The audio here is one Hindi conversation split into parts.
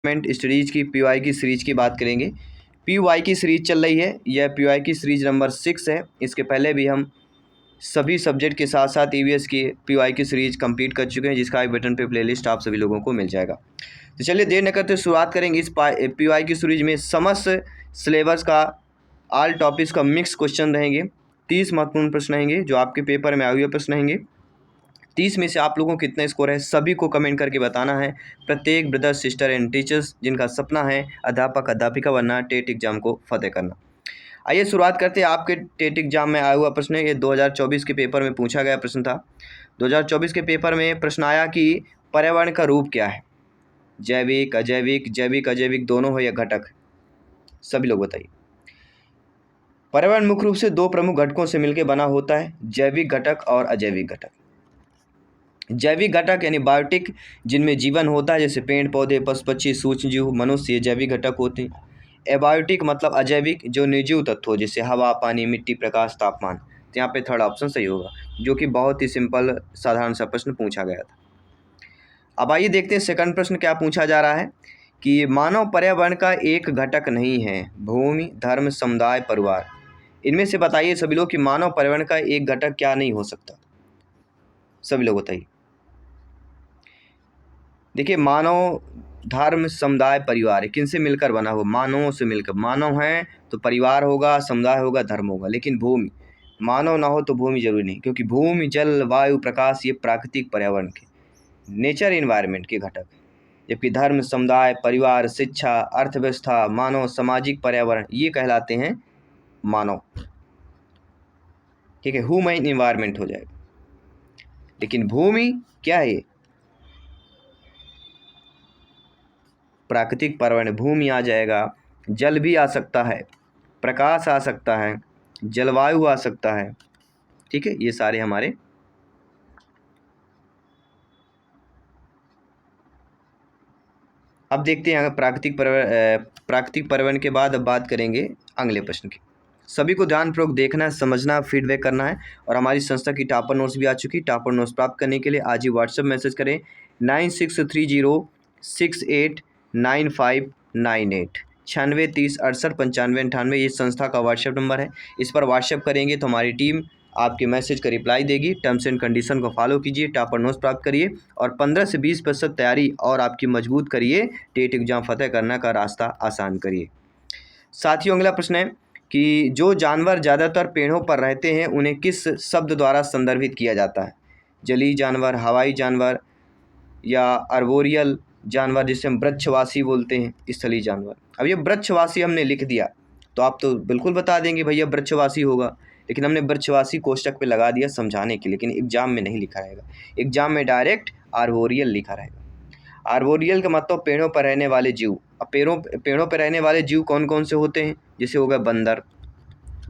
सीरीज की पीवाई की सीरीज की बात करेंगे। पीवाई की सीरीज चल रही है, यह पीवाई की सीरीज नंबर 6 है। इसके पहले भी हम सभी सब्जेक्ट के साथ साथ ईवीएस की पीवाई की सीरीज कंप्लीट कर चुके हैं, जिसका आई बटन पे प्लेलिस्ट आप सभी लोगों को मिल जाएगा। तो चलिए देर न करते शुरुआत करेंगे इस पीवाई की सीरीज में। समस्त सिलेबस का ऑल टॉपिक्स का मिक्स क्वेश्चन रहेंगे। 30 महत्वपूर्ण प्रश्न रहेंगे जो आपके पेपर में आए हुए प्रश्न रहेंगे। 30 में से आप लोगों को कितना स्कोर है सभी को कमेंट करके बताना है। प्रत्येक ब्रदर सिस्टर एंड टीचर्स जिनका सपना है अध्यापक अध्यापिका बनना, टेट एग्जाम को फतेह करना। आइए शुरुआत करते हैं। आपके टेट एग्जाम में आया हुआ प्रश्न है, ये 2024 के पेपर में पूछा गया प्रश्न था। 2024 के पेपर में प्रश्न आया कि पर्यावरण का रूप क्या है? जैविक, अजैविक, जैविक अजैविक दोनों हो या घटक? सभी लोग बताइए। पर्यावरण मुख्य रूप से दो प्रमुख घटकों से मिलकर बना होता है, जैविक घटक और अजैविक घटक। जैविक घटक यानी बायोटिक, जिनमें जीवन होता है, जैसे पेड़ पौधे, पशु पक्षी, सूक्ष्म जीव, मनुष्य, ये जैविक घटक होते हैं। एबायोटिक मतलब अजैविक, जो निर्जीव तत्व हो, जैसे हवा, पानी, मिट्टी, प्रकाश, तापमान। तो यहाँ पे थर्ड ऑप्शन सही होगा, जो कि बहुत ही सिंपल साधारण सा प्रश्न पूछा गया था। अब आइए देखते हैं सेकंड प्रश्न क्या पूछा जा रहा है कि मानव पर्यावरण का एक घटक नहीं है, भूमि, धर्म, समुदाय, परिवार। इनमें से बताइए सभी लोग कि मानव पर्यावरण का एक घटक क्या नहीं हो सकता? सभी लोग बताइए। देखिए, मानव, धर्म, समुदाय, परिवार किनसे मिलकर बना हुआ? मानवों से मिलकर। मानव हैं तो परिवार होगा, समुदाय होगा, धर्म होगा। लेकिन भूमि, मानव ना हो तो भूमि जरूरी नहीं, क्योंकि भूमि, जल, वायु, प्रकाश ये प्राकृतिक पर्यावरण के, नेचर एनवायरनमेंट के घटक। जबकि धर्म, समुदाय, परिवार, शिक्षा, अर्थव्यवस्था, मानव, सामाजिक पर्यावरण ये कहलाते हैं मानव। ठीक है, ह्यूमन एनवायरनमेंट हो जाएगा। लेकिन भूमि क्या है? ये प्राकृतिक पर्यावरण, भूमि आ जाएगा, जल भी आ सकता है, प्रकाश आ सकता है, जलवायु आ सकता है। ठीक है, ये सारे हमारे। अब देखते हैं प्राकृतिक पर्यावरण के बाद अब बात करेंगे अगले प्रश्न की। सभी को ध्यानपूर्वक देखना है, समझना, फीडबैक करना है। और हमारी संस्था की टॉपर नोट्स भी आ चुकी है। टॉपर नोट्स प्राप्त करने के लिए आज ही व्हाट्सएप मैसेज करें 9630689598 9630689598। ये संस्था का व्हाट्सएप नंबर है। इस पर व्हाट्सएप करेंगे तो हमारी टीम आपके मैसेज का रिप्लाई देगी। टर्म्स एंड कंडीशन को फॉलो कीजिए, टॉपर नोट्स प्राप्त करिए और 15 से 20% तैयारी और आपकी मजबूत करिए। टेट एग्जाम फतेह करने का रास्ता आसान करिए। साथियों, अगला प्रश्न है कि जो जानवर ज़्यादातर पेड़ों पर रहते हैं उन्हें किस शब्द द्वारा संदर्भित किया जाता है? जलीय जानवर, हवाई जानवर, या अर्बोरियल जानवर जिसे हम वृक्षवासी बोलते हैं, स्थलीय जानवर। अब ये वृक्षवासी हमने लिख दिया तो आप तो बिल्कुल बता देंगे भैया वृक्षवासी होगा, लेकिन हमने वृक्षवासी कोष्टक पे लगा दिया समझाने के लिए, लेकिन एग्जाम में नहीं लिखा रहेगा। एग्जाम में डायरेक्ट आर्बोरियल लिखा रहेगा। आर्बोरियल का मतलब पेड़ों पर रहने वाले जीव। अब पेड़ों पर रहने वाले जीव कौन कौन से होते हैं? जैसे हो गया बंदर,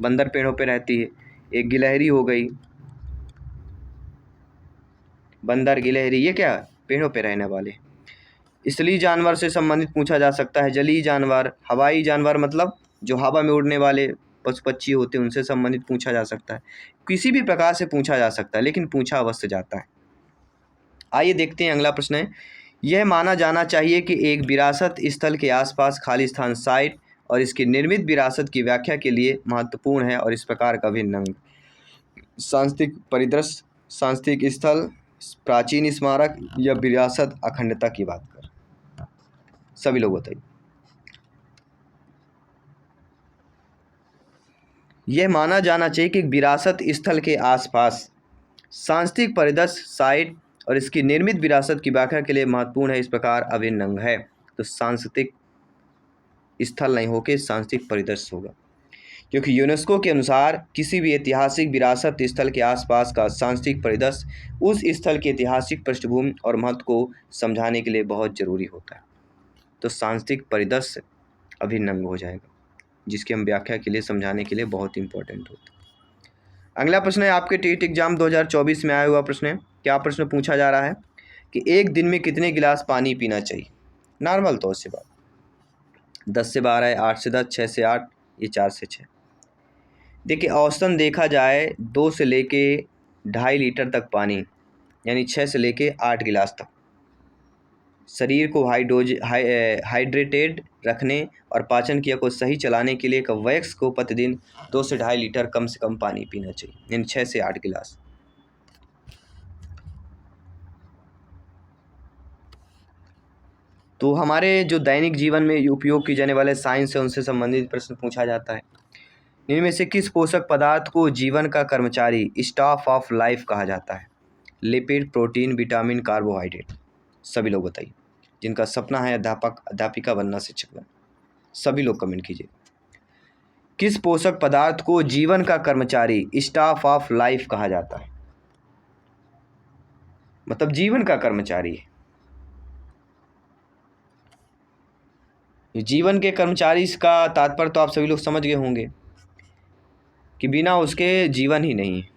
बंदर पेड़ों पर रहती है। एक गिलहरी हो गई, बंदर, गिलहरी, ये क्या पेड़ों पर रहने वाले। स्थलीय जानवर से संबंधित पूछा जा सकता है जलीय जानवर। हवाई जानवर मतलब जो हवा में उड़ने वाले पशु पक्षी होते हैं उनसे संबंधित पूछा जा सकता है। किसी भी प्रकार से पूछा जा सकता है, लेकिन पूछा अवश्य जाता है। आइए देखते हैं अगला प्रश्न है। यह माना जाना चाहिए कि एक विरासत स्थल के आसपास खाली स्थान साइट और इसकी निर्मित विरासत की व्याख्या के लिए महत्वपूर्ण है और इस प्रकार का अभिन्न अंग। सांस्कृतिक परिदृश्य, सांस्कृतिक स्थल, प्राचीन स्मारक या विरासत अखंडता की बात कर। सभी लोग बताइए। यह माना जाना चाहिए कि विरासत स्थल के आसपास सांस्कृतिक परिदृश्य साइट और इसकी निर्मित विरासत की व्याख्या के लिए महत्वपूर्ण है, इस प्रकार अभिन्न अंग है। तो सांस्कृतिक स्थल नहीं होकर सांस्कृतिक परिदृश्य होगा, क्योंकि यूनेस्को के अनुसार किसी भी ऐतिहासिक विरासत स्थल के आसपास का सांस्कृतिक परिदृश्य उस स्थल की ऐतिहासिक पृष्ठभूमि और महत्व को समझाने के लिए बहुत जरूरी होता है। तो सांस्कृतिक परिदृश्य अभिन्न अंग हो जाएगा, जिसकी हम व्याख्या के लिए समझाने के लिए बहुत इंपॉर्टेंट होता है। अगला प्रश्न है आपके टेट एग्जाम 2024 में आया हुआ प्रश्न है। क्या प्रश्न पूछा जा रहा है कि एक दिन में कितने गिलास पानी पीना चाहिए? नॉर्मल तौर से बात, 10 से 12 है, 8 से 10, 6 से 8, ये 4 से 6। देखिए, औसतन देखा जाए 2 से लेके 2.5 लीटर तक पानी, यानी 6 से लेके 8 गिलास तक शरीर को हाइड्रेटेड रखने और पाचन क्रिया को सही चलाने के लिए एक वयस्क को प्रतिदिन 2 से 2.5 लीटर कम से कम पानी पीना चाहिए, यानी 6 से 8 गिलास। तो हमारे जो दैनिक जीवन में उपयोग किए जाने वाले साइंस है उनसे संबंधित प्रश्न पूछा जाता है। इनमें से किस पोषक पदार्थ को जीवन का कर्मचारी, स्टाफ ऑफ लाइफ कहा जाता है? Lipid, protein, vitamin, carbohydrate. सभी लोग बताइए। जिनका सपना है अध्यापक अध्यापिका बनना, शिक्षक बनना, सभी लोग कमेंट कीजिए। किस पोषक पदार्थ को जीवन का कर्मचारी, स्टाफ ऑफ लाइफ कहा जाता है? मतलब जीवन का कर्मचारी है। जीवन के कर्मचारी का तात्पर्य तो आप सभी लोग समझ गए होंगे कि बिना उसके जीवन ही नहीं है,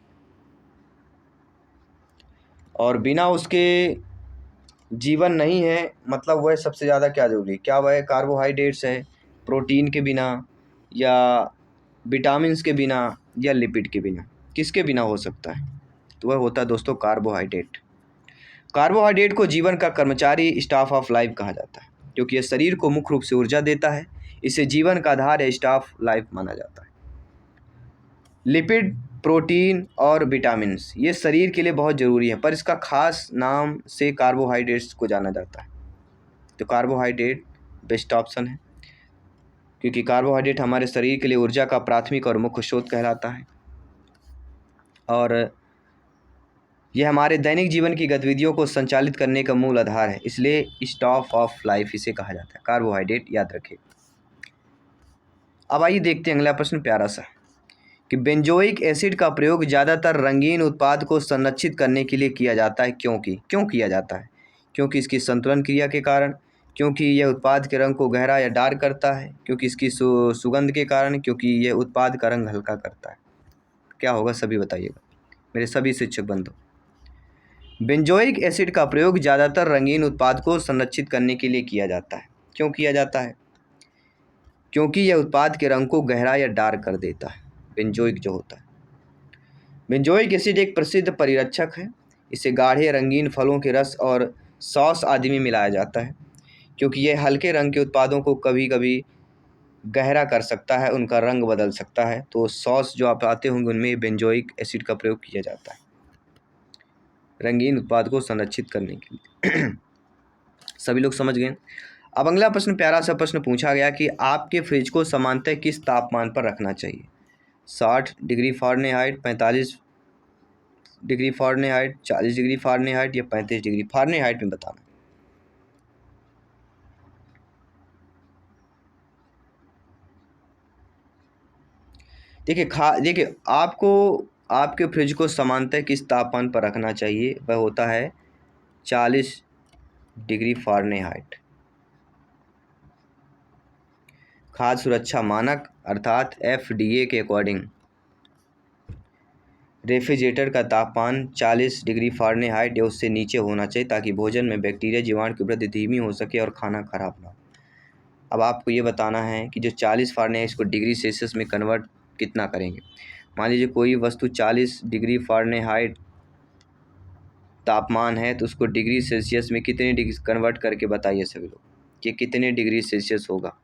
और बिना उसके जीवन नहीं है मतलब वह सबसे ज़्यादा क्या जरूरी, क्या वह कार्बोहाइड्रेट्स है, प्रोटीन के बिना, या विटामिन्स के बिना, या लिपिड के बिना? किसके बिना हो सकता है? तो वह होता है दोस्तों कार्बोहाइड्रेट। कार्बोहाइड्रेट को जीवन का कर्मचारी, स्टाफ ऑफ लाइफ कहा जाता है क्योंकि यह शरीर को मुख्य रूप से ऊर्जा देता है। इसे जीवन का आधार या स्टाफ लाइफ माना जाता है। लिपिड, प्रोटीन और विटामिन्स ये शरीर के लिए बहुत ज़रूरी है, पर इसका खास नाम से कार्बोहाइड्रेट्स को जाना जाता है। तो कार्बोहाइड्रेट बेस्ट ऑप्शन है क्योंकि कार्बोहाइड्रेट हमारे शरीर के लिए ऊर्जा का प्राथमिक और मुख्य स्रोत कहलाता है, और यह हमारे दैनिक जीवन की गतिविधियों को संचालित करने का मूल आधार है, इसलिए स्टाफ ऑफ लाइफ इसे कहा जाता है। कार्बोहाइड्रेट याद रखें। अब आइए देखते हैं अगला प्रश्न प्यारा सा कि बेंजोइक एसिड का प्रयोग ज़्यादातर रंगीन उत्पाद को संरक्षित करने के लिए किया जाता है। क्यों किया जाता है? क्योंकि इसकी संतुलन क्रिया के कारण, क्योंकि यह उत्पाद के रंग को गहरा या डार्क करता है, क्योंकि इसकी सुगंध के कारण, क्योंकि यह उत्पाद का रंग हल्का करता है। क्या होगा सभी बताइएगा मेरे सभी शिक्षक बंधु। बेंजोइक एसिड का प्रयोग ज़्यादातर रंगीन उत्पाद को संरक्षित करने के लिए किया जाता है। क्यों किया जाता है? क्योंकि यह उत्पाद के रंग को गहरा या डार्क कर देता है। बेंजोइक जो होता है, बेंजोइक एसिड एक प्रसिद्ध परिरक्षक है। इसे गाढ़े रंगीन फलों के रस और सॉस आदि में मिलाया जाता है क्योंकि यह हल्के रंग के उत्पादों को कभी कभी गहरा कर सकता है, उनका रंग बदल सकता है। तो सॉस जो आप आते होंगे उनमें बेंजोइक एसिड का प्रयोग किया जाता है रंगीन उत्पाद को संरक्षित करने के लिए। सभी लोग समझ गए। अब अगला प्रश्न प्यारा सा प्रश्न पूछा गया कि आपके फ्रिज को सामान्यतः किस तापमान पर रखना चाहिए? 60 degree Fahrenheit, 45 degree Fahrenheit, 40 degree Fahrenheit या 35 डिग्री फ़ारेनहाइट में बताना। देखिए आपको आपके फ्रिज को सामान्यतः किस तापमान पर रखना चाहिए? वह होता है 40 डिग्री फ़ारेनहाइट। खाद्य सुरक्षा मानक अर्थात FDA के अकॉर्डिंग रेफ्रिजरेटर का तापमान 40 डिग्री फ़ारेनहाइट या उससे नीचे होना चाहिए ताकि भोजन में बैक्टीरिया जीवाणु की वृद्धि धीमी हो सके और खाना खराब ना हो। अब आपको ये बताना है कि जो 40 फ़ारेनहाइट इसको डिग्री सेल्सियस में कन्वर्ट कितना करेंगे। मान लीजिए कोई वस्तु 40 डिग्री फ़ारेनहाइट तापमान है तो उसको डिग्री सेल्सियस में कितने डिग्री कन्वर्ट करके बताइए सभी लोग कि कितने डिग्री सेल्सियस होगा।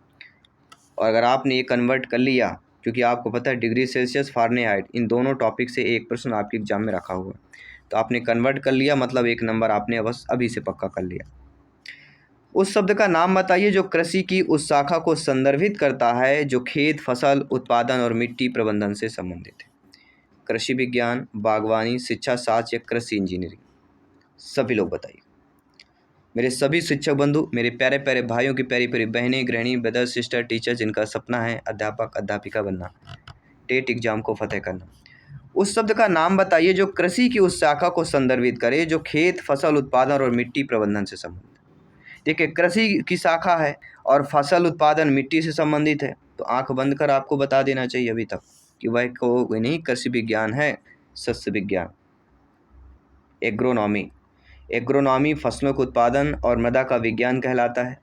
और अगर आपने ये कन्वर्ट कर लिया, क्योंकि आपको पता है डिग्री सेल्सियस फ़ारेनहाइट इन दोनों टॉपिक से एक प्रश्न आपके एग्जाम में रखा हुआ है, तो आपने कन्वर्ट कर लिया मतलब 1 नंबर आपने बस अभी से पक्का कर लिया। उस शब्द का नाम बताइए जो कृषि की उस शाखा को संदर्भित करता है जो खेत, फसल उत्पादन और मिट्टी प्रबंधन से संबंधित है। कृषि विज्ञान, बागवानी, शिक्षा शास्त्र या कृषि इंजीनियरिंग? सभी लोग बताइए। मेरे सभी शिक्षक बंधु, मेरे प्यारे प्यारे भाइयों की प्यारी प्यारी बहनें, गृहिणी, ब्रदर, सिस्टर, टीचर जिनका सपना है अध्यापक अध्यापिका बनना, टेट एग्जाम को फतेह करना, उस शब्द का नाम बताइए जो कृषि की उस शाखा को संदर्भित करे जो खेत, फसल उत्पादन और मिट्टी प्रबंधन से संबंधित। देखिए कृषि की शाखा है और फसल उत्पादन मिट्टी से संबंधित है, तो आंख बंद कर आपको बता देना चाहिए अभी तक कि वह कोई नहीं कृषि विज्ञान है, सस्य विज्ञान, एग्रोनॉमी। एग्रोनॉमी फसलों के उत्पादन और मृदा का विज्ञान कहलाता है।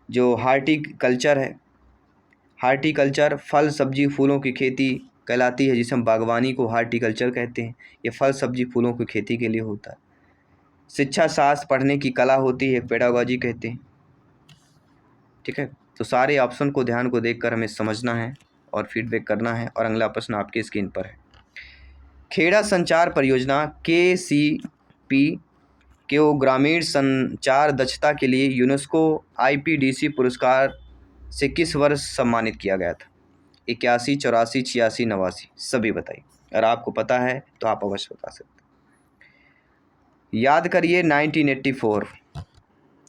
जो हार्टिकल्चर है, हार्टिकल्चर फल सब्जी फूलों की खेती कहलाती है, जिसे हम बागवानी को हार्टिकल्चर कहते हैं। ये फल सब्जी फूलों की खेती के लिए होता है। शिक्षा शास्त्र पढ़ने की कला होती है, पेडागॉजी कहते हैं। ठीक है, तो सारे ऑप्शन को ध्यान को देखकर हमें समझना है और फीडबैक करना है। और अगला प्रश्न आपकी स्क्रीन पर है। खेड़ा संचार परियोजना KCP को ग्रामीण संचार दक्षता के लिए यूनेस्को IPDC पुरस्कार से किस वर्ष सम्मानित किया गया था? 81, 84, 86, 89, सभी बताइए। अगर आपको पता है तो आप अवश्य बता सकते हैं। याद करिए 1984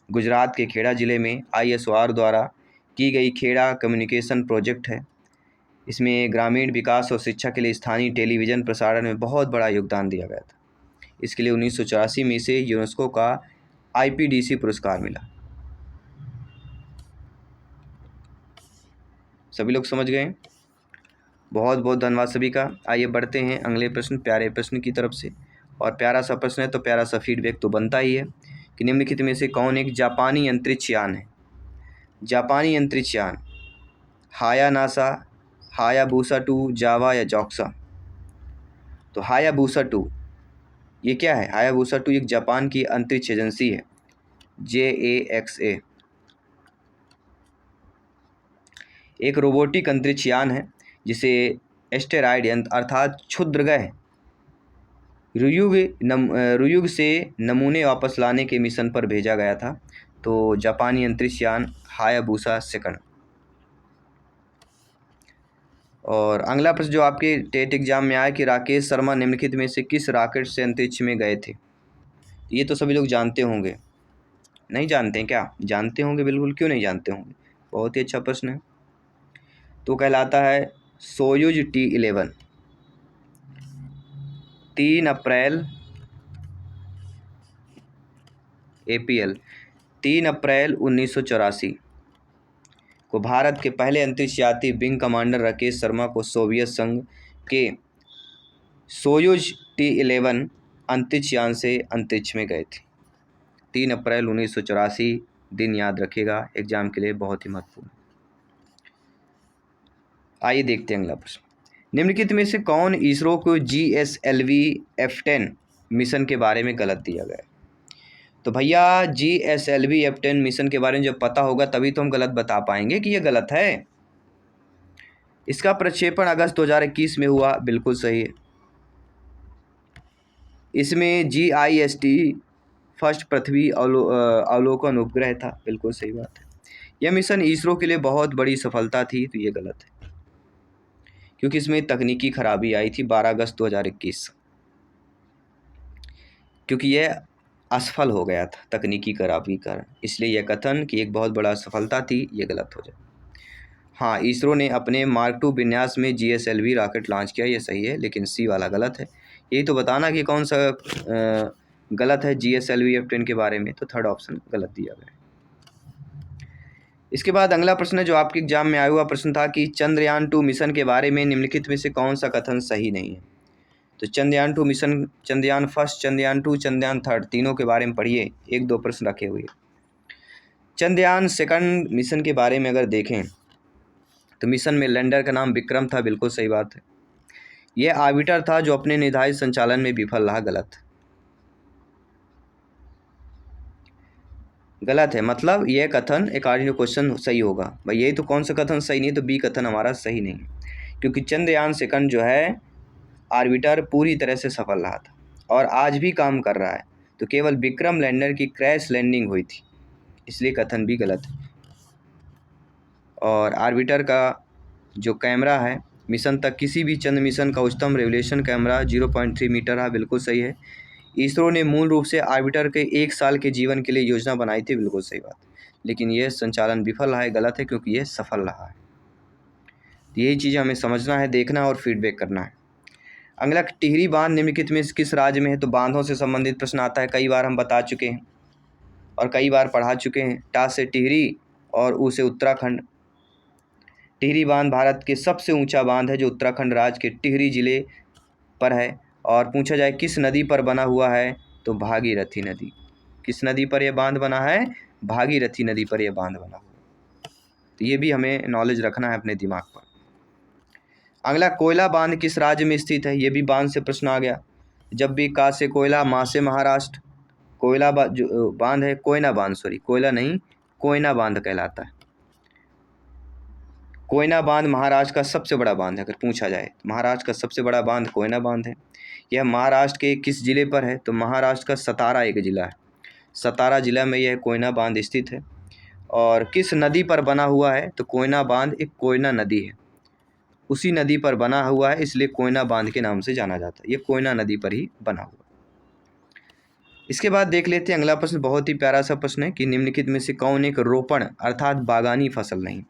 गुजरात के खेड़ा ज़िले में ISOR द्वारा की गई खेड़ा कम्युनिकेशन प्रोजेक्ट है। इसमें ग्रामीण विकास और शिक्षा के लिए स्थानीय टेलीविज़न प्रसारण में बहुत बड़ा योगदान दिया गया था। इसके लिए 1984 में इसे यूनेस्को का IPDC पुरस्कार मिला। सभी लोग समझ गए? बहुत बहुत धन्यवाद सभी का। आइए बढ़ते हैं अगले प्रश्न, प्यारे प्रश्न की तरफ से। और प्यारा सा प्रश्न है तो प्यारा सा फीडबैक तो बनता ही है कि निम्नलिखित में से कौन एक जापानी अंतरिक्ष यान है? जापानी अंतरिक्ष यान हायानासा, हायाबूसा 2, जावा या जॉक्सा? तो हायाबूसा 2 ये क्या है? हायाबूसा 2 एक जापान की अंतरिक्ष एजेंसी है, JAXA। एक रोबोटिक अंतरिक्ष यान है जिसे एस्टेरॉयड अर्थात क्षुद्रग्रह रुयुग से नमूने वापस लाने के मिशन पर भेजा गया था। तो जापानी अंतरिक्ष यान हायाबूसा 2। और अगला प्रश्न जो आपके टेट एग्जाम में आया कि राकेश शर्मा निम्नलिखित में से किस रॉकेट से अंतरिक्ष में गए थे? ये तो सभी लोग जानते होंगे। नहीं जानते हैं क्या? जानते होंगे बिल्कुल, क्यों नहीं जानते होंगे, बहुत ही अच्छा प्रश्न है। तो कहलाता है सोयूज T11। 3 अप्रैल APL 3 अप्रैल 1984 को भारत के पहले अंतरिक्ष यात्री विंग कमांडर राकेश शर्मा को सोवियत संघ के सोयूज T11 अंतरिक्ष यान से अंतरिक्ष में गए थे। 3 अप्रैल 1984 दिन याद रखिएगा, एग्जाम के लिए बहुत ही महत्वपूर्ण। आइए देखते हैं अगला प्रश्न। निम्नलिखित में से कौन इसरो को GSLV F10 मिशन के बारे में गलत दिया गया? तो भैया GSLV F10 मिशन के बारे में जब पता होगा तभी तो हम गलत बता पाएंगे कि ये गलत है। इसका प्रक्षेपण अगस्त 2021 में हुआ, बिल्कुल सही है। इसमें GIST फर्स्ट पृथ्वी अवलोकन उपग्रह था, बिल्कुल सही बात है। यह मिशन इसरो के लिए बहुत बड़ी सफलता थी, तो ये गलत है क्योंकि इसमें तकनीकी खराबी आई थी 12 अगस्त 2021, क्योंकि यह असफल हो गया था तकनीकी खराबी कारण, इसलिए यह कथन कि एक बहुत बड़ा सफलता थी ये गलत हो जाए। हाँ, इसरो ने अपने मार्क 2 विन्यास में GSLV रॉकेट लॉन्च किया, ये सही है, लेकिन सी वाला गलत है। यही तो बताना कि कौन सा गलत है GSLV F10 के बारे में, तो थर्ड ऑप्शन गलत दिया गया है। इसके बाद अगला प्रश्न है जो आपके एग्जाम में आया हुआ प्रश्न था कि चंद्रयान 2 मिशन के बारे में निम्नलिखित में से कौन सा कथन सही नहीं है? तो Chandrayaan 2 mission, Chandrayaan first, Chandrayaan 2, Chandrayaan third, तीनों के बारे में पढ़िए, 1-2 प्रश्न रखे हुए। चंद्रयान सेकंड मिशन के बारे में अगर देखें तो मिशन में लैंडर का नाम विक्रम था, बिल्कुल सही बात है। यह ऑर्बिटर था जो अपने निर्धारित संचालन में विफल रहा, गलत है। मतलब यह कथन अकॉर्डिंग टू क्वेश्चन सही होगा भाई, यही तो कौन सा कथन सही नहीं, तो बी कथन हमारा सही नहीं है, क्योंकि चंद्रयान सेकंड जो है ऑर्बिटर पूरी तरह से सफल रहा था और आज भी काम कर रहा है, तो केवल विक्रम लैंडर की क्रैश लैंडिंग हुई थी, इसलिए कथन भी गलत है। और ऑर्बिटर का जो कैमरा है मिशन तक, किसी भी चंद्र मिशन का उच्चतम रेवोल्यूशन कैमरा 0.3 मीटर है, बिल्कुल सही है। इसरो ने मूल रूप से ऑर्बिटर के 1 साल के जीवन के लिए योजना बनाई थी, बिल्कुल सही बात, लेकिन यह संचालन विफल रहा है, गलत है, क्योंकि यह सफल रहा है। यही चीज़ हमें समझना है, देखना और फीडबैक करना है। अगला, टिहरी बांध निम्नलिखित में किस राज्य में है? तो बांधों से संबंधित प्रश्न आता है, कई बार हम बता चुके हैं और कई बार पढ़ा चुके हैं। टा से टिहरी और ऊ से उत्तराखंड। टिहरी बांध भारत के सबसे ऊंचा बांध है जो उत्तराखंड राज्य के टिहरी जिले पर है। और पूछा जाए किस नदी पर बना हुआ है, तो भागीरथी नदी। किस नदी पर यह बांध बना है? भागीरथी नदी पर यह बांध बना हुआ है। तो ये भी हमें नॉलेज रखना है अपने दिमाग पर। अगला, कोयला बांध किस राज्य में स्थित है? ये भी बांध से प्रश्न आ गया। जब भी का से कोयला, माँ से महाराष्ट्र, जो बांध है कोयना बांध, सॉरी कोयला नहीं, कोयना बांध कहलाता है। कोयना बांध महाराष्ट्र का सबसे बड़ा बांध है। अगर पूछा जाए तो महाराष्ट्र का सबसे बड़ा बांध कोयना बांध है। यह महाराष्ट्र के किस जिले पर है? तो महाराष्ट्र का सतारा एक जिला है, सतारा जिला में यह कोयना बांध स्थित है। और किस नदी पर बना हुआ है? तो कोयना बांध एक कोयना नदी है, उसी नदी पर बना हुआ है, इसलिए कोयना बांध के नाम से जाना जाता है। ये कोयना नदी पर ही बना हुआ है। इसके बाद देख लेते हैं अगला प्रश्न, बहुत ही प्यारा सा प्रश्न है कि निम्नलिखित में से कौन एक रोपण अर्थात बागानी फसल नहीं?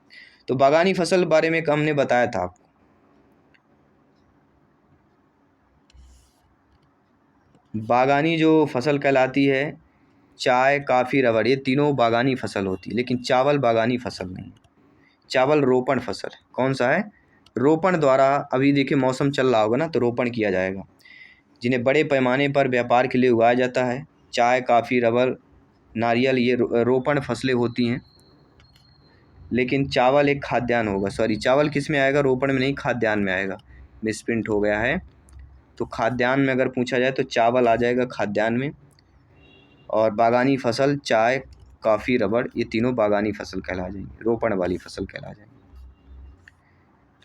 तो बागानी फसल बारे में हमने बताया था आपको। बागानी जो फसल कहलाती है, चाय, काफ़ी, रबड़, ये तीनों बागानी फसल होती है, लेकिन चावल बागानी फसल नहीं। चावल रोपण फसल है। कौन सा है? रोपण द्वारा। अभी देखिए मौसम चल रहा होगा ना, तो रोपण किया जाएगा, जिन्हें बड़े पैमाने पर व्यापार के लिए उगाया जाता है। चाय, काफ़ी, रबड़, नारियल, ये रोपण फसलें होती हैं। लेकिन चावल एक खाद्यान्न होगा, सॉरी चावल किस में आएगा? रोपण में नहीं, खाद्यान्न में आएगा, मिसप्रिंट हो गया है। तो खाद्यान्न में अगर पूछा जाए तो चावल आ जाएगा खाद्यान्न में। और बागानी फसल चाय, काफ़ी, रबड़, ये तीनों बागानी फसल कहला जाएंगे, रोपण वाली फसल कहला जाएंगे।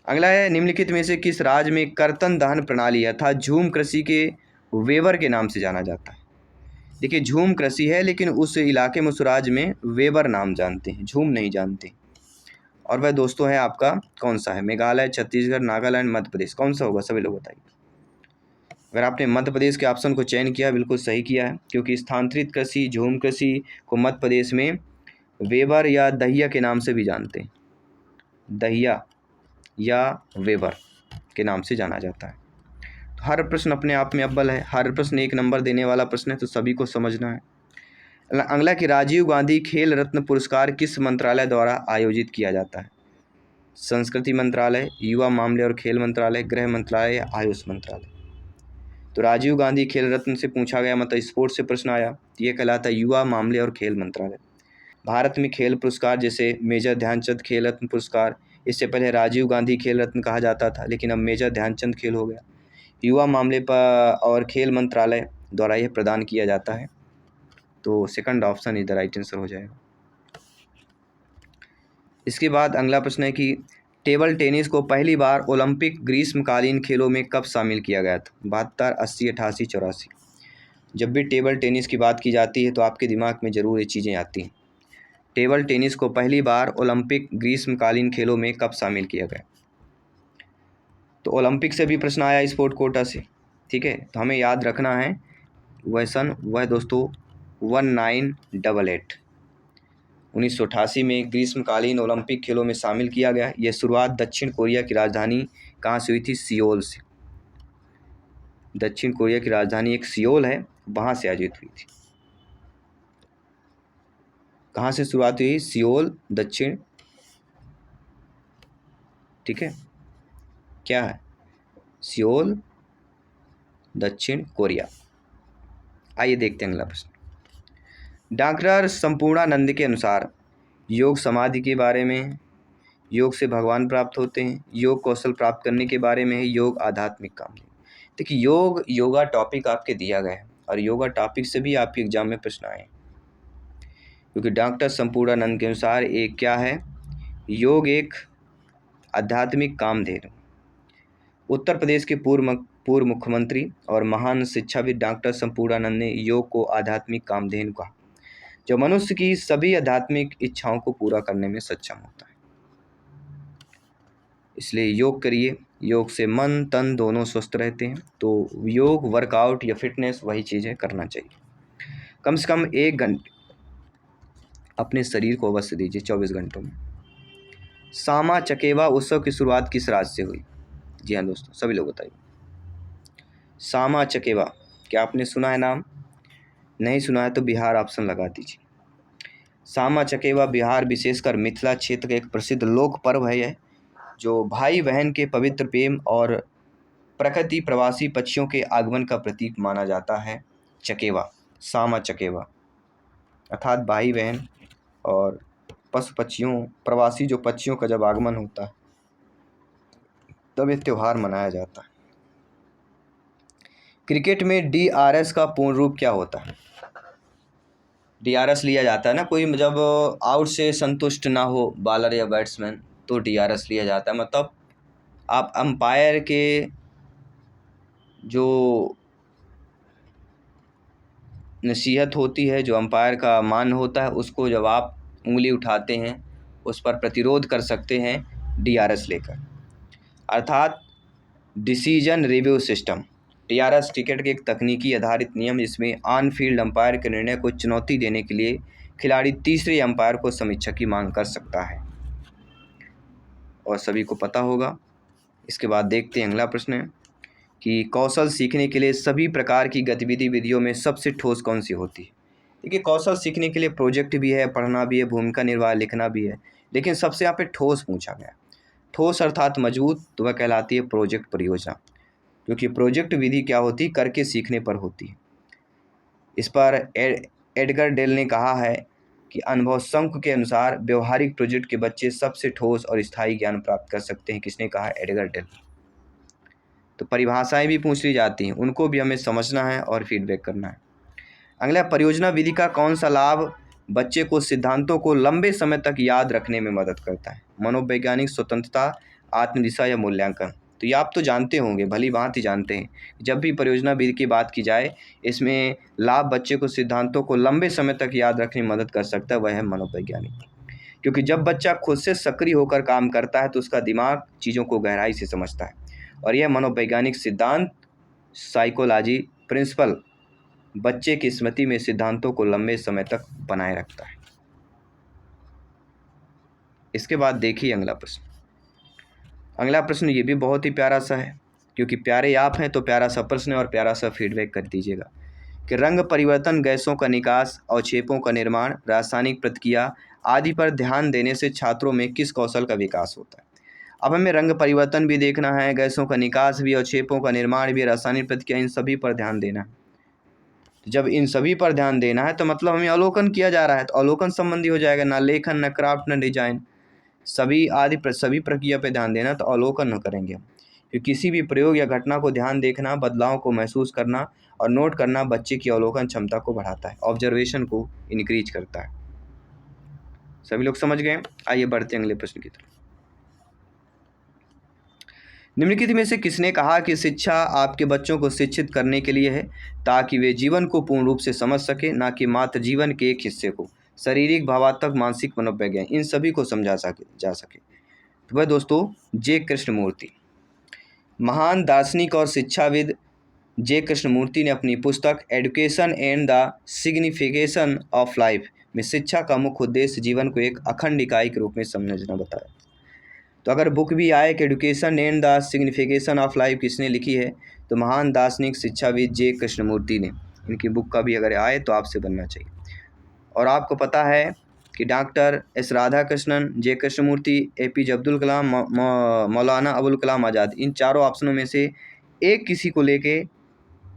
अगला है, निम्नलिखित में से किस राज्य में कर्तन दहन प्रणाली अर्थात झूम कृषि के वेबर के नाम से जाना जाता है? देखिए झूम कृषि है, लेकिन उस इलाके में, उस राज्य में वेबर नाम जानते हैं, झूम नहीं जानते। और वह दोस्तों है आपका कौन सा है? मेघालय, छत्तीसगढ़, नागालैंड, मध्य प्रदेश, कौन सा होगा? सभी लोग बताइए। अगर आपने मध्य प्रदेश के ऑप्शन को चयन किया, बिल्कुल सही किया है, क्योंकि स्थानांतरित कृषि, झूम कृषि को मध्य प्रदेश में वेबर या दहिया के नाम से भी जानते हैं, दहिया या वेबर के नाम से जाना जाता है। तो हर प्रश्न अपने आप में अव्वल है, हर प्रश्न 1 नंबर देने वाला प्रश्न है, तो सभी को समझना है। अगला कि राजीव गांधी खेल रत्न पुरस्कार किस मंत्रालय द्वारा आयोजित किया जाता है? संस्कृति मंत्रालय, युवा मामले और खेल मंत्रालय, गृह मंत्रालय या आयुष मंत्रालय? तो राजीव गांधी खेल रत्न से पूछा गया, मतलब स्पोर्ट्स से प्रश्न आया, तो ये कहलाता है युवा मामले और खेल मंत्रालय। भारत में खेल पुरस्कार जैसे मेजर ध्यानचंद खेल रत्न पुरस्कार, इससे पहले राजीव गांधी खेल रत्न कहा जाता था, लेकिन अब मेजर ध्यानचंद खेल हो गया। युवा मामले पर और खेल मंत्रालय द्वारा यह प्रदान किया जाता है। तो सेकंड ऑप्शन इधर राइट आंसर हो जाएगा। इसके बाद अगला प्रश्न है कि टेबल टेनिस को पहली बार ओलंपिक ग्रीष्मकालीन खेलों में कब शामिल किया गया था? 72, 80, 88, 84? जब भी टेबल टेनिस की बात की जाती है तो आपके दिमाग में ज़रूर ये चीज़ें आती हैं। टेबल टेनिस को पहली बार ओलंपिक ग्रीष्मकालीन खेलों में कब शामिल किया गया? तो ओलंपिक से भी प्रश्न आया, स्पोर्ट कोटा से, ठीक है। तो हमें याद रखना है वह सन, वह दोस्तों 1988 1988 में ग्रीष्मकालीन ओलंपिक खेलों में शामिल किया गया। यह शुरुआत दक्षिण कोरिया की राजधानी कहाँ से हुई थी? सियोल से। दक्षिण कोरिया की राजधानी एक सियोल है, वहाँ से आयोजित हुई थी। कहाँ से शुरुआत हुई? सियोल, दक्षिण, ठीक है, क्या है? सियोल, दक्षिण कोरिया। आइए देखते हैं अगला प्रश्न। डॉक्टर संपूर्णानंद के अनुसार योग समाधि के बारे में, योग से भगवान प्राप्त होते हैं, योग कौशल प्राप्त करने के बारे में है, योग आध्यात्मिक काम। देखिए योग, योगा टॉपिक आपके दिया गया है, और योगा टॉपिक से भी आपके एग्जाम में प्रश्न आए, क्योंकि डॉक्टर संपूर्णानंद के अनुसार एक क्या है? योग एक आध्यात्मिक कामधेनु। उत्तर प्रदेश के पूर्व मुख्यमंत्री और महान शिक्षाविद डॉक्टर संपूर्णानंद ने योग को आध्यात्मिक कामधेनु कहा, जो मनुष्य की सभी आध्यात्मिक इच्छाओं को पूरा करने में सक्षम होता है। इसलिए योग करिए, योग से मन तन दोनों स्वस्थ रहते हैं। तो योग, वर्कआउट या फिटनेस, वही चीज़ें करना चाहिए। कम से कम 1 घंटे अपने शरीर को अवश्य दीजिए 24 घंटों में। सामा चकेवा उत्सव की शुरुआत किस राज्य से हुई? जी हाँ दोस्तों, सभी लोग बताइए। सामा चकेवा, क्या आपने सुना है नाम? नहीं सुना है तो बिहार ऑप्शन लगा दीजिए। सामा चकेवा बिहार, विशेषकर मिथिला क्षेत्र का एक प्रसिद्ध लोक पर्व है यह, जो भाई बहन के पवित्र प्रेम और प्रकृति प्रवासी पक्षियों के आगमन का प्रतीक माना जाता है। चकेवा, सामा चकेवा अर्थात भाई बहन और पशु पक्षियों, प्रवासी जो पक्षियों का जब आगमन होता है तब ये त्यौहार मनाया जाता है। क्रिकेट में DRS का पूर्ण रूप क्या होता है? DRS लिया जाता है ना, कोई जब आउट से संतुष्ट ना हो बॉलर या बैट्समैन तो DRS लिया जाता है। मतलब आप अंपायर के जो नसीहत होती है, जो अंपायर का मान होता है, उसको जब आप उंगली उठाते हैं उस पर प्रतिरोध कर सकते हैं DRS लेकर। अर्थात decision review system. DRS cricket के एक तकनीकी आधारित नियम जिसमें ऑन फील्ड अंपायर के निर्णय को चुनौती देने के लिए खिलाड़ी तीसरे अंपायर को समीक्षा की मांग कर सकता है, और सभी को पता होगा। इसके बाद देखते हैं अगला प्रश्न है कि कौशल सीखने के लिए सभी प्रकार की विधियों में सबसे ठोस कौन सी होती है। देखिए, कौशल सीखने के लिए प्रोजेक्ट भी है, पढ़ना भी है, भूमिका निर्वाह लिखना भी है, लेकिन सबसे यहाँ पे ठोस पूछा गया। ठोस अर्थात मजबूत, तो वह कहलाती है प्रोजेक्ट परियोजना, क्योंकि प्रोजेक्ट विधि क्या होती है, करके सीखने पर होती है। इस पर एडगर डेल ने कहा है कि अनुभव संक के अनुसार व्यवहारिक प्रोजेक्ट के बच्चे सबसे ठोस और स्थायी ज्ञान प्राप्त कर सकते हैं। किसने कहा? Edgar Dale. तो परिभाषाएं भी पूछ ली जाती हैं, उनको भी हमें समझना है और फीडबैक करना है। अगला, परियोजना विधि का कौन सा लाभ बच्चे को सिद्धांतों को लंबे समय तक याद रखने में मदद करता है? मनोवैज्ञानिक स्वतंत्रता, आत्मदिशा या मूल्यांकन। तो ये आप तो जानते होंगे, भली भांति जानते हैं। जब भी परियोजना विधि की बात की जाए, इसमें लाभ बच्चे को सिद्धांतों को लंबे समय तक याद रखने में मदद कर सकता है, वह है मनोवैज्ञानिक। क्योंकि जब बच्चा खुद से सक्रिय होकर काम करता है तो उसका दिमाग चीज़ों को गहराई से समझता है, और यह मनोवैज्ञानिक सिद्धांत, साइकोलॉजी प्रिंसिपल, बच्चे की स्मृति में सिद्धांतों को लंबे समय तक बनाए रखता है। इसके बाद देखिए अगला प्रश्न। अगला प्रश्न ये भी बहुत ही प्यारा सा है, क्योंकि प्यारे आप हैं तो प्यारा सा प्रश्न और प्यारा सा फीडबैक कर दीजिएगा कि रंग परिवर्तन, गैसों का निकास, अवक्षेपों का निर्माण, रासायनिक प्रतिक्रिया आदि पर ध्यान देने से छात्रों में किस कौशल का विकास होता है? अब हमें रंग परिवर्तन भी देखना है, गैसों का निकास भी, अवक्षेपों का निर्माण भी, रासायनिक प्रतिक्रिया, इन सभी पर ध्यान देना है। जब इन सभी पर ध्यान देना है तो मतलब हमें अवलोकन किया जा रहा है, तो अवलोकन संबंधी हो जाएगा, ना लेखन, न क्राफ्ट, न डिजाइन, सभी प्रक्रिया पे ध्यान देना, तो अवलोकन करेंगे हम। क्योंकि किसी भी प्रयोग या घटना को ध्यान देखना, बदलाव को महसूस करना और नोट करना बच्चे की अवलोकन क्षमता को बढ़ाता है, ऑब्जर्वेशन को इंक्रीज करता है। सभी लोग समझ गए? आइए बढ़ते हैं अगले प्रश्न की तरफ। निम्नलिखित में से किसने कहा कि शिक्षा आपके बच्चों को शिक्षित करने के लिए है ताकि वे जीवन को पूर्ण रूप से समझ सके, ना कि मात्र जीवन के एक हिस्से को, शारीरिक, भावात्मक, मानसिक, मनोवैज्ञानिक, इन सभी को समझा जा सके? तो वह दोस्तों जे कृष्णमूर्ति, महान दार्शनिक और शिक्षाविद जे कृष्णमूर्ति ने अपनी पुस्तक education and the signification of life में शिक्षा का मुख्य उद्देश्य जीवन को एक अखंड इकाई के रूप में समझना बताया। तो अगर बुक भी आए कि education and the signification of life किसने लिखी है, तो महान दार्शनिक शिक्षाविद जे कृष्णमूर्ति ने। इनकी बुक का भी अगर आए तो आपसे बनना चाहिए। और आपको पता है कि डॉक्टर एस राधाकृष्णन, जे कृष्णमूर्ति, APJ अब्दुल कलाम, मौलाना अबुल कलाम आज़ाद, इन चारों ऑप्शनों में से एक किसी को लेके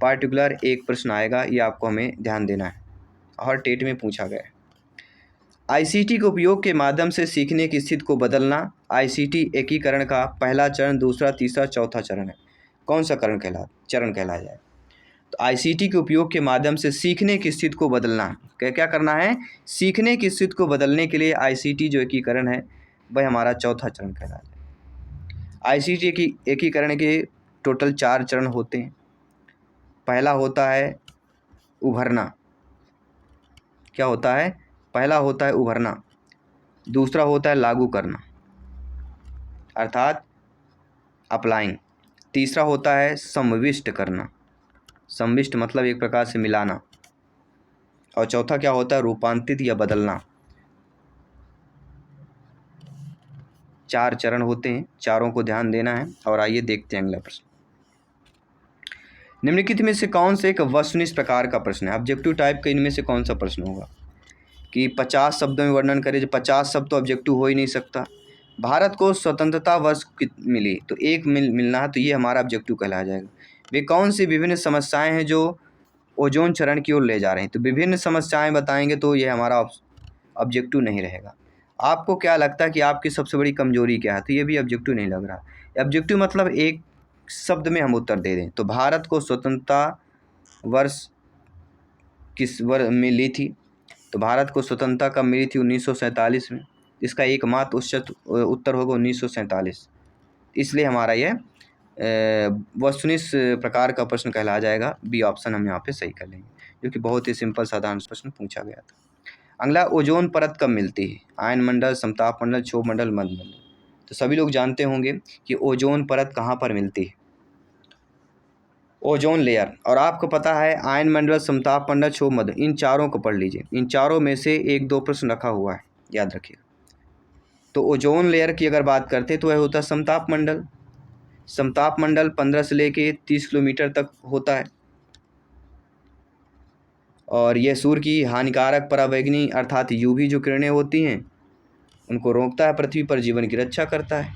पार्टिकुलर एक प्रश्न आएगा, ये आपको हमें ध्यान देना है, और टेट में पूछा गया है। ICT के उपयोग के माध्यम से सीखने की स्थिति को बदलना ICT एकीकरण का पहला चरण, दूसरा, तीसरा, चौथा चरण है। कौन सा चरण कहलाया जाए? तो ICT के उपयोग के माध्यम से सीखने की स्थिति को बदलना, क्या करना है? सीखने की स्थिति को बदलने के लिए ICT जो एकीकरण है वह हमारा चौथा चरण कहलाया जाए। ICT एकीकरण के टोटल 4 चरण होते हैं। पहला होता है उभरना। क्या होता है? पहला होता है उभरना, दूसरा होता है लागू करना अर्थात अप्लाइंग, तीसरा होता है समाविष्ट करना, समाविष्ट मतलब एक प्रकार से मिलाना, और चौथा क्या होता है? रूपांतरित या बदलना। 4 चरण होते हैं, चारों को ध्यान देना है। और आइए देखते हैं अगला प्रश्न। निम्नलिखित में से कौन से एक वस्तुनिष्ठ प्रकार का प्रश्न है? ऑब्जेक्टिव टाइप का इनमें से कौन सा प्रश्न होगा कि 50 शब्दों में वर्णन करें? जो 50 शब्द तो ऑब्जेक्टिव हो ही नहीं सकता। भारत को स्वतंत्रता वर्ष मिली तो एक मिलना है, तो ये हमारा ऑब्जेक्टिव कहलाया जाएगा। वे कौन सी विभिन्न समस्याएं हैं जो ओजोन चरण की ओर ले जा रही हैं? तो विभिन्न समस्याएं बताएंगे तो ये हमारा ऑब्जेक्टिव नहीं रहेगा। आपको क्या लगता है कि आपकी सबसे बड़ी कमजोरी क्या है? तो ये भी ऑब्जेक्टिव नहीं लग रहा। ऑब्जेक्टिव मतलब एक शब्द में हम उत्तर दे दें। तो भारत को स्वतंत्रता वर्ष किस वर्ष मिली थी? तो भारत को स्वतंत्रता कब मिली थी? 1947 में। इसका एकमात्र उत्तर होगा 1947। इसलिए हमारा यह वस्तुनिष्ठ प्रकार का प्रश्न कहला जाएगा। बी ऑप्शन हम यहाँ पे सही कर लेंगे, क्योंकि बहुत ही सिंपल साधारण प्रश्न पूछा गया था। अगला, ओजोन परत कब मिलती है? आयन मंडल, समताप मंडल, क्षोभ मंडल, मध्य मंडल। तो सभी लोग जानते होंगे कि ओजोन परत कहाँ पर मिलती है। Ozone layer. और आपको पता है आयन मंडल, समताप मंडल, क्षोभ मंडल, इन चारों को पढ़ लीजिए। इन चारों में से 1-2 प्रश्न रखा हुआ है, याद रखिए। तो ओजोन लेयर की अगर बात करते तो वह होता है समताप मंडल। समताप मंडल 15 से लेके 30 किलोमीटर तक होता है और यह सूर्य की हानिकारक पराबैंगनी अर्थात यूवी जो किरणें होती हैं उनको रोकता है, पृथ्वी पर जीवन की रक्षा करता है।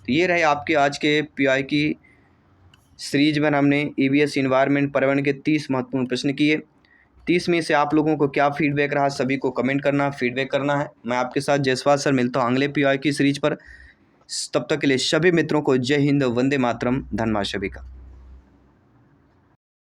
तो ये रहे आपके आज के पीवाई की सीरीज में हमने ईवीएस इन्वायरमेंट पर्यावरण के 30 महत्वपूर्ण प्रश्न किए। 30 में से आप लोगों को क्या फीडबैक रहा, सभी को कमेंट करना, फीडबैक करना है। मैं आपके साथ जयसवाल सर मिलता हूँ अगले पीवाई की सीरीज पर। तब तक के लिए सभी मित्रों को जय हिंद, वंदे मातरम, धन्यवाद सभी का।